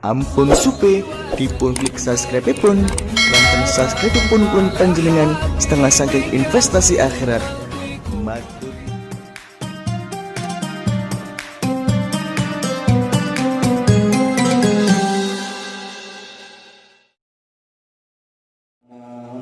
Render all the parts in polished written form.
Ampun supe dipun klik subscribe pun lantan subscribe pun panjenengan setengah saking investasi akhirat. Matur.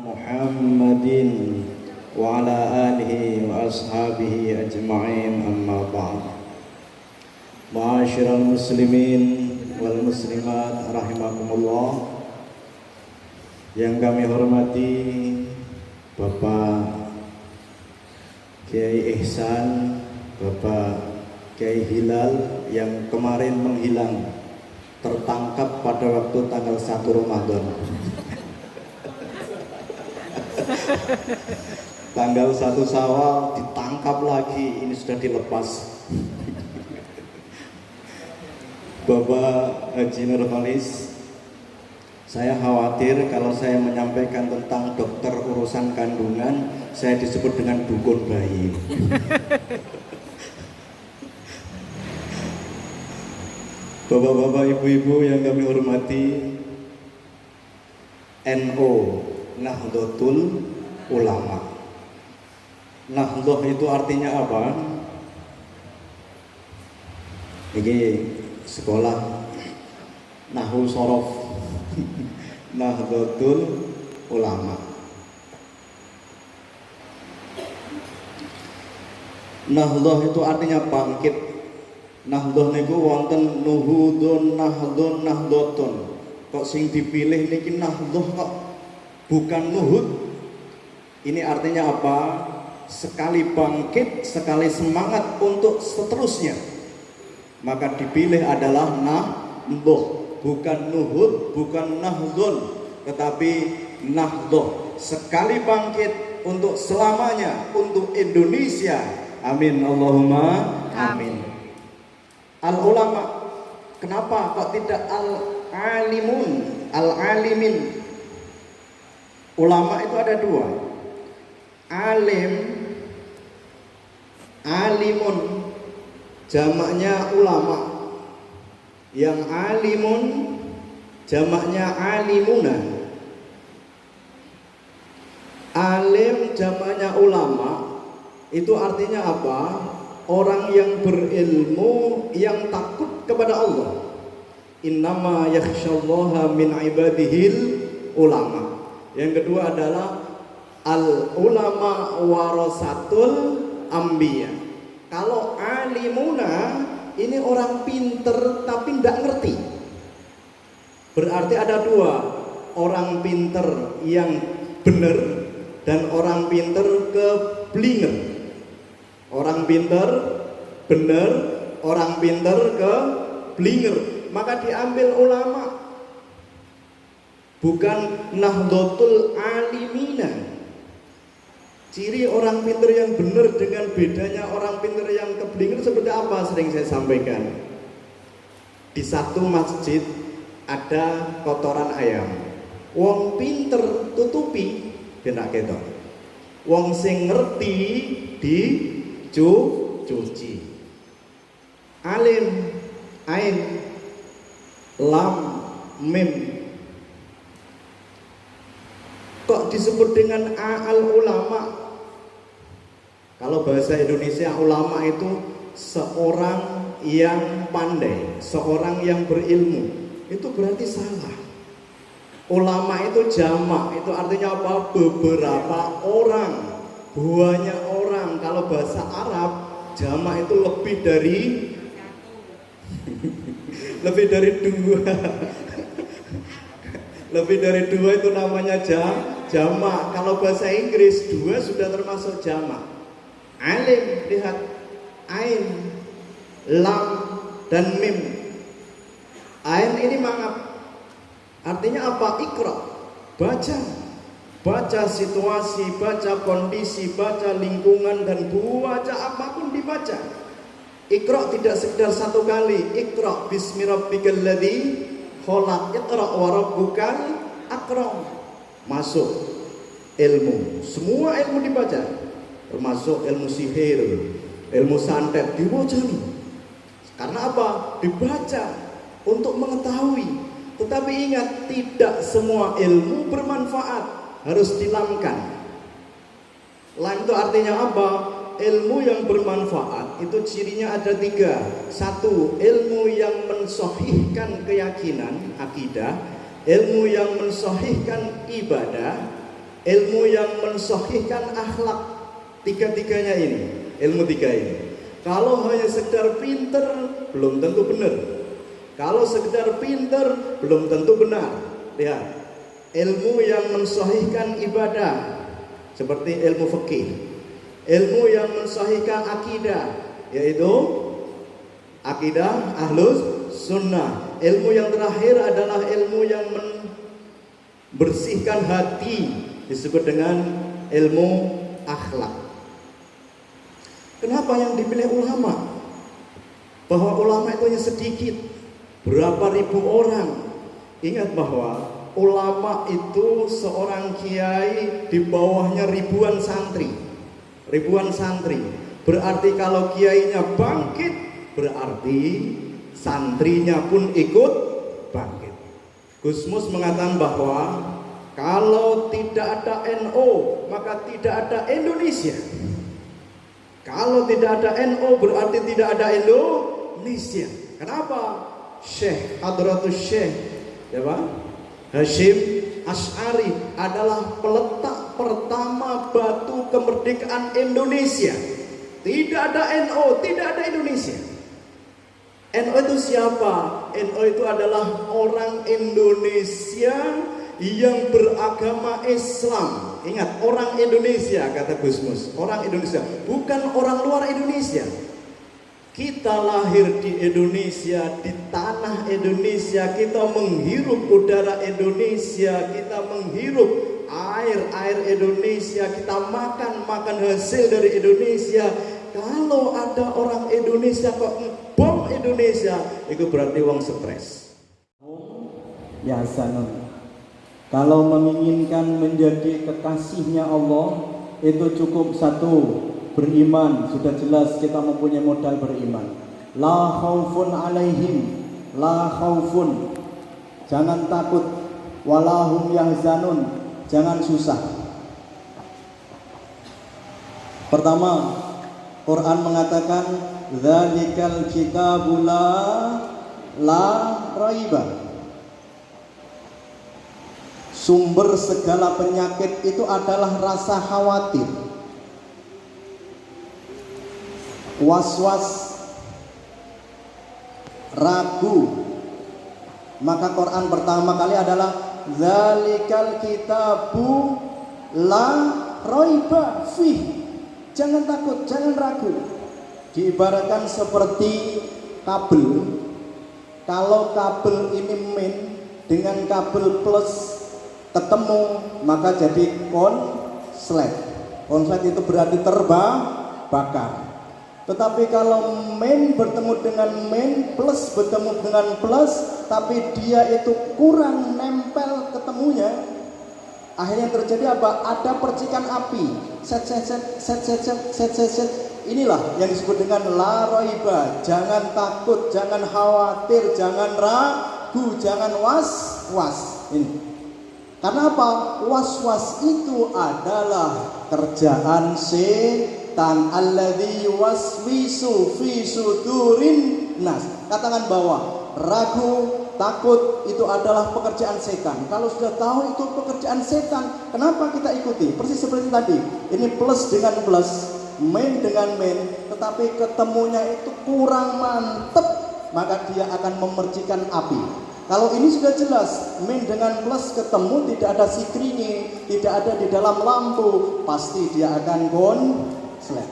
Muhammadin wa ala alihi wa ashabihi ajma'in, amma ba'd. Ma'asyiral muslimin wal muslimat rahimakumullah. Yang kami hormati Bapak Kiai Ihsan, Bapak Kiai Hilal yang kemarin menghilang, tertangkap pada waktu tanggal 1 Ramadan. Tanggal 1 Syawal ditangkap lagi, ini sudah dilepas. Bapak Haji Nurholis, saya khawatir kalau saya menyampaikan tentang dokter urusan kandungan, saya disebut dengan dukun bayi. Bapak-bapak, ibu-ibu yang kami hormati, NU, Nahdlatul Ulama. Nahdlah itu artinya apa? Ini sekolah Nahwu Shorof. Nahdlatul Ulama. Nahdlah itu artinya bangkit. Nahdlah niku wonten nuhudun, nahdun, nahdotun. Kok sing dipilih niki nahdlah kok bukan nuhud? Ini artinya apa? Sekali bangkit, sekali semangat untuk seterusnya. Maka dipilih adalah nahdlah, bukan nuhud, bukan nahdun, tetapi nahdlah. Sekali bangkit untuk selamanya, untuk Indonesia. Amin Allahumma amin. Al-ulama, kenapa kok tidak al-alimun, al-alimin? Ulama itu ada dua, alim, alimun, jamaknya ulama. Yang alimun jamaknya alimuna. Alim jamaknya ulama, itu artinya apa? Orang yang berilmu, yang takut kepada Allah. Innama yakhsyallaha min ibadihil ulama. Yang kedua adalah al-ulama warasatul anbiya. Kalau alimuna ini orang pinter tapi tidak ngerti. Berarti ada dua, orang pinter yang benar dan orang pinter keblinger. Orang pinter benar, orang pinter keblinger. Maka diambil ulama, bukan nahdlatul alimina. Ciri orang pintar yang benar dengan bedanya orang pintar yang keblinger seperti apa? Sering saya sampaikan. Di satu masjid ada kotoran ayam. Wong pinter tutupi, benak ketok. Wong sing ngerti dicuci. Alim, ain, lam, mim. Kok disebut dengan al-ulama? Kalau bahasa Indonesia, ulama itu seorang yang pandai, seorang yang berilmu. Itu berarti salah. Ulama itu jamak, itu artinya apa? Beberapa orang, banyak orang. Kalau bahasa Arab, jamak itu lebih dari lebih dari dua. Lebih dari dua itu namanya jamak. Kalau bahasa Inggris, dua sudah termasuk jamak. Alim, lihat, ain, lam, dan mim. Ain ini mangap, artinya apa? Iqra, baca. Baca situasi, baca kondisi, baca lingkungan, dan baca apapun dibaca. Iqra tidak sekedar satu kali. Iqra bismi rabbikal ladzi khalaq, iqra wa rabbukal akram. Masuk ilmu, semua ilmu dibaca, termasuk ilmu sihir, ilmu santet dibaca nih. Karena apa? Dibaca untuk mengetahui Tetapi ingat, tidak semua ilmu bermanfaat, harus dilamkan. Lam itu artinya apa? Ilmu yang bermanfaat itu cirinya ada 3. 1, ilmu yang mensahihkan keyakinan, akidah. Ilmu yang mensahihkan ibadah. Ilmu yang mensahihkan akhlak. Tiga-tiganya ini, ilmu 3 ini. Kalau hanya sekedar pinter, belum tentu benar. Kalau sekedar pinter, belum tentu benar. Lihat, ilmu yang mensahihkan ibadah, seperti ilmu fikih. Ilmu yang mensahihkan akidah, yaitu akidah ahlus sunnah. Ilmu yang terakhir adalah ilmu yang membersihkan hati, disebut dengan ilmu akhlak. Kenapa yang dipilih ulama? Bahwa ulama itu hanya sedikit, berapa ribu orang. Ingat bahwa ulama itu seorang kiai, di bawahnya ribuan santri. Ribuan santri. Berarti kalau kiainya bangkit, berarti santrinya pun ikut bangkit. Gusmus mengatakan bahwa kalau tidak ada NO, maka tidak ada Indonesia. Kalau tidak ada NO, berarti tidak ada Indonesia. Kenapa? Syekh Hadratus Syekh Hashim Asy'ari adalah peletak pertama batu kemerdekaan Indonesia. Tidak ada NO, tidak ada Indonesia. NO itu siapa? NO itu adalah orang Indonesia yang beragama Islam. Ingat, orang Indonesia, kata Gusmus, orang Indonesia, bukan orang luar Indonesia. Kita lahir di Indonesia, di tanah Indonesia, kita menghirup udara Indonesia, kita menghirup air Indonesia, kita makan hasil dari Indonesia. Kalau ada orang Indonesia kok bom Indonesia, itu berarti wong stres. Ya sanun. Kalau menginginkan menjadi kekasihnya Allah, itu cukup 1, beriman. Sudah jelas kita mempunyai modal beriman. La khaufun alaihim, la khaufun, jangan takut. Walahum yahzanun, jangan susah. Pertama, Quran mengatakan dzalikal kitabul la raiba. Sumber segala penyakit itu adalah rasa khawatir, was-was, ragu. Maka Quran pertama kali adalah zalikal kitabu la raiba fih. Jangan takut, jangan ragu. Diibaratkan seperti kabel. Kalau kabel ini min dengan kabel plus ketemu, maka jadi konslet. Konslet itu berarti terbakar. Tetapi kalau main bertemu dengan main, plus bertemu dengan plus, tapi dia itu kurang nempel ketemunya, akhirnya terjadi apa? Ada percikan api. Set. Inilah yang disebut dengan la raiba. Jangan takut, jangan khawatir, jangan ragu, jangan was-was. Ini. Karena apa? Was-was itu adalah kerjaan setan. Alladzi yuwaswisu fi sudurin nas. Katakan bahwa ragu, takut itu adalah pekerjaan setan. Kalau sudah tahu itu pekerjaan setan, kenapa kita ikuti? Persis seperti tadi. Ini plus dengan plus, main dengan main, tetapi ketemunya itu kurang mantep, maka dia akan memercikan api. Kalau ini sudah jelas, min dengan plus ketemu, tidak ada sikrinya, tidak ada di dalam lampu, pasti dia akan konslet.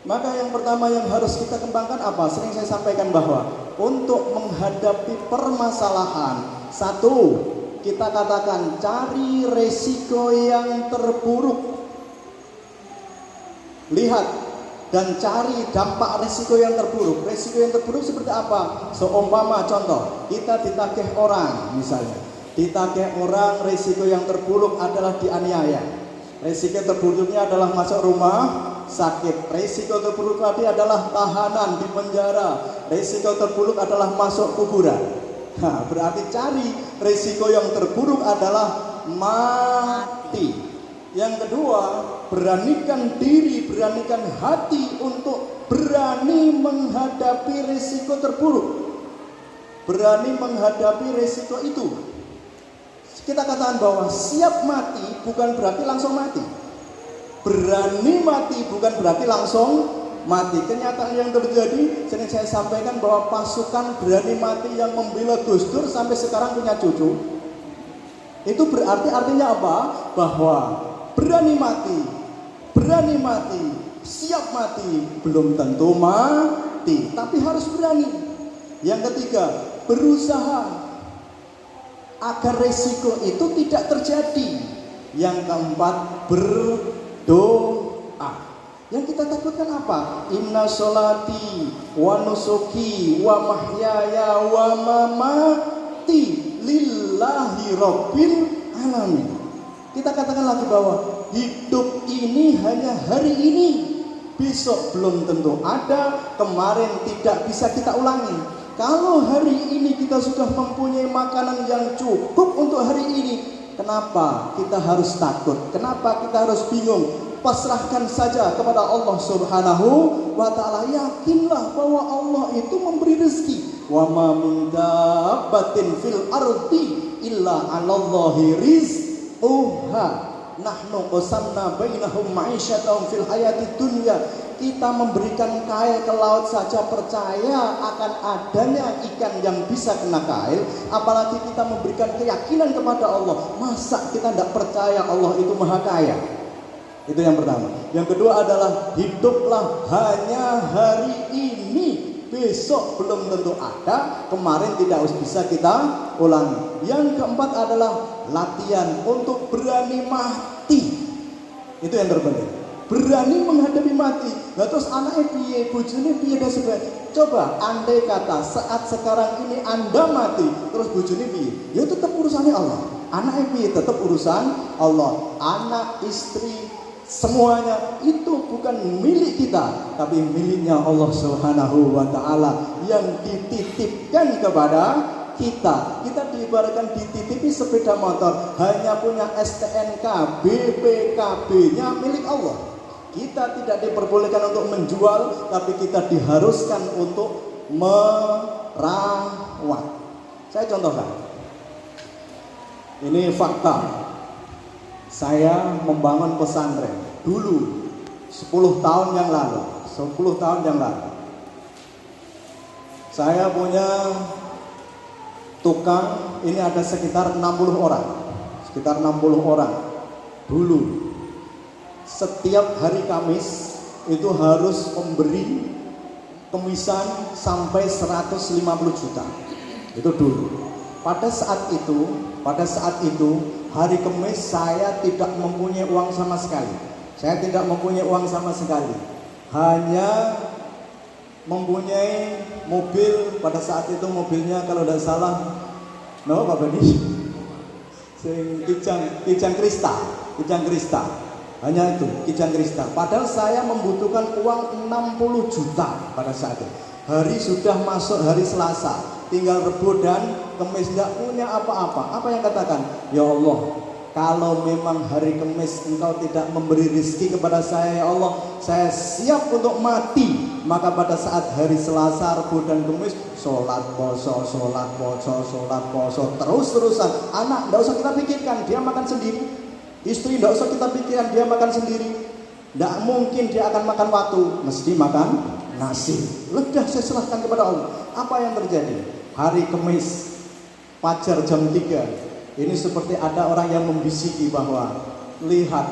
Maka yang pertama yang harus kita kembangkan apa? Sering saya sampaikan bahwa untuk menghadapi permasalahan, 1, kita katakan cari resiko yang terburuk. Lihat dan cari dampak resiko yang terburuk. Resiko yang terburuk seperti apa? Seumpama contoh, kita ditagih orang misalnya. Ditagih orang, resiko yang terburuk adalah dianiaya. Resiko terburuknya adalah masuk rumah sakit. Resiko terburuk tadi adalah tahanan di penjara. Resiko terburuk adalah masuk kuburan. Nah, berarti cari resiko yang terburuk adalah mati. Yang kedua, beranikan diri, beranikan hati untuk berani menghadapi resiko terburuk. Berani menghadapi resiko itu. Kita katakan bahwa siap mati bukan berarti langsung mati. Berani mati bukan berarti langsung mati. Kenyataan yang terjadi, sering saya sampaikan bahwa pasukan berani mati yang membela Gus Dur sampai sekarang punya cucu. Itu berarti artinya apa? Bahwa berani mati, siap mati, belum tentu mati, tapi harus berani. Yang ketiga, berusaha agar resiko itu tidak terjadi. Yang keempat, berdoa. Yang kita takutkan apa? Inna sholati wa nusuki wa mahyaya wa mamati lillahi rabbil alamin. Kita katakan lagi bahwa hidup ini hanya hari ini, besok belum tentu ada, kemarin tidak bisa kita ulangi. Kalau hari ini kita sudah mempunyai makanan yang cukup untuk hari ini, kenapa kita harus takut? Kenapa kita harus bingung? Pasrahkan saja kepada Allah Subhanahu wa ta'ala. Yakinlah bahwa Allah itu memberi rezeki. Wa ma min dabbatin fil ardi illa 'alallahi rizquha. Nahnu qasamna bainahum ma'isyatahum fil hayati dunya. Kita memberikan kail ke laut saja percaya akan adanya ikan yang bisa kena kail, apalagi kita memberikan keyakinan kepada Allah. Masa kita tidak percaya Allah itu maha kaya? Itu yang pertama. Yang kedua adalah hiduplah hanya hari ini, besok belum tentu ada, kemarin tidak bisa kita ulangi. Yang keempat adalah latihan untuk berani mati. Itu yang terpenting. Berani menghadapi mati. Nah terus anaknya piye, bojone piye dan sebagainya. Coba andai kata saat sekarang ini Anda mati, terus bojone piye? Ya tetap urusannya Allah. Anaknya piye, tetap urusan Allah. Anak, istri, semuanya itu bukan milik kita, tapi miliknya Allah Subhanahu wa ta'ala yang dititipkan kepada kita. Kita diibaratkan dititipi sepeda motor, hanya punya STNK, BPKB-nya milik Allah. Kita tidak diperbolehkan untuk menjual, tapi kita diharuskan untuk merawat. Saya contohkan. Ini fakta. Saya membangun pesantren dulu 10 tahun yang lalu. Saya punya tukang, ini ada sekitar 60 orang. Dulu setiap hari Kamis itu harus memberi kemisan sampai 150 juta. Itu dulu. Pada saat itu hari Kamis saya tidak mempunyai uang sama sekali. Hanya mempunyai mobil. Pada saat itu mobilnya kalau tidak salah Pak Bani Kijang Krista. Hanya itu, Kijang Krista. Padahal saya membutuhkan uang 60 juta pada saat itu. Hari sudah masuk hari Selasa, tinggal Rebo dan Kamis, tidak punya apa-apa. Apa yang katakan? Ya Allah, kalau memang hari Kamis Engkau tidak memberi rezeki kepada saya, ya Allah, saya siap untuk mati. Maka pada saat hari Selasa, Rebo dan Kamis, sholat poso, terus-terusan. Anak tidak usah kita pikirkan, dia makan sendiri. Istri tidak usah kita pikirkan, dia makan sendiri. Tidak mungkin dia akan makan waktu, mesti makan nasi. Sudah saya serahkan kepada Allah. Apa yang terjadi? Hari Kamis fajar jam 3, ini seperti ada orang yang membisiki bahwa lihat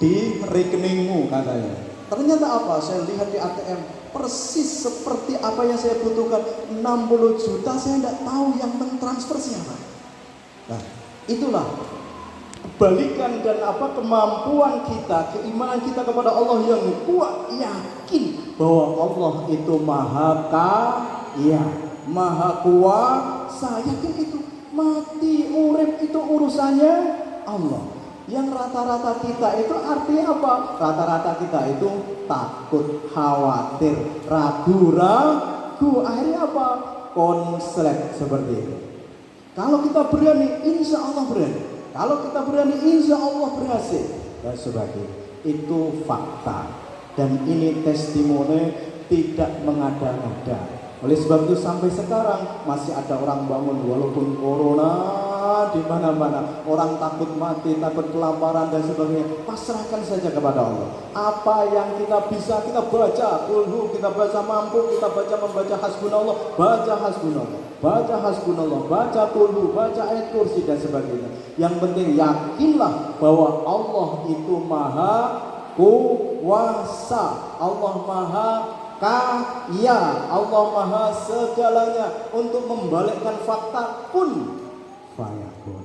di rekeningmu, katanya. Ternyata apa? Saya lihat di ATM persis seperti apa yang saya butuhkan, 60 juta. Saya tidak tahu yang mentransfer siapa. Nah, itulah kebalikan dan kemampuan kita, keimanan kita kepada Allah yang kuat, yakin bahwa Allah itu maha kaya, maha kuasa. Yakin itu, mati urip itu urusannya Allah. Yang rata-rata kita itu artinya apa? Rata-rata kita itu takut, khawatir, ragu. Akhirnya apa? konslet seperti itu. Kalau kita berani, insya Allah berani. Kalau kita berani, insya Allah berhasil. Dan sebagainya. Itu fakta. Dan ini testimoni tidak mengada-ngada. Oleh sebab itu sampai sekarang masih ada orang bangun walaupun corona di mana-mana, orang takut mati, takut kelaparan dan sebagainya. Pasrahkan saja kepada Allah. Apa yang kita bisa kita baca, kulhu kita baca mampu, kita membaca hasbunallah, baca hasbunallah, baca hasbunallah, baca kulhu, baca ayat kursi dan sebagainya. Yang penting yakinlah bahwa Allah itu maha kuasa, Allah maha kaya, Allah maha segalanya. Untuk membalikkan fakta kun fayakun.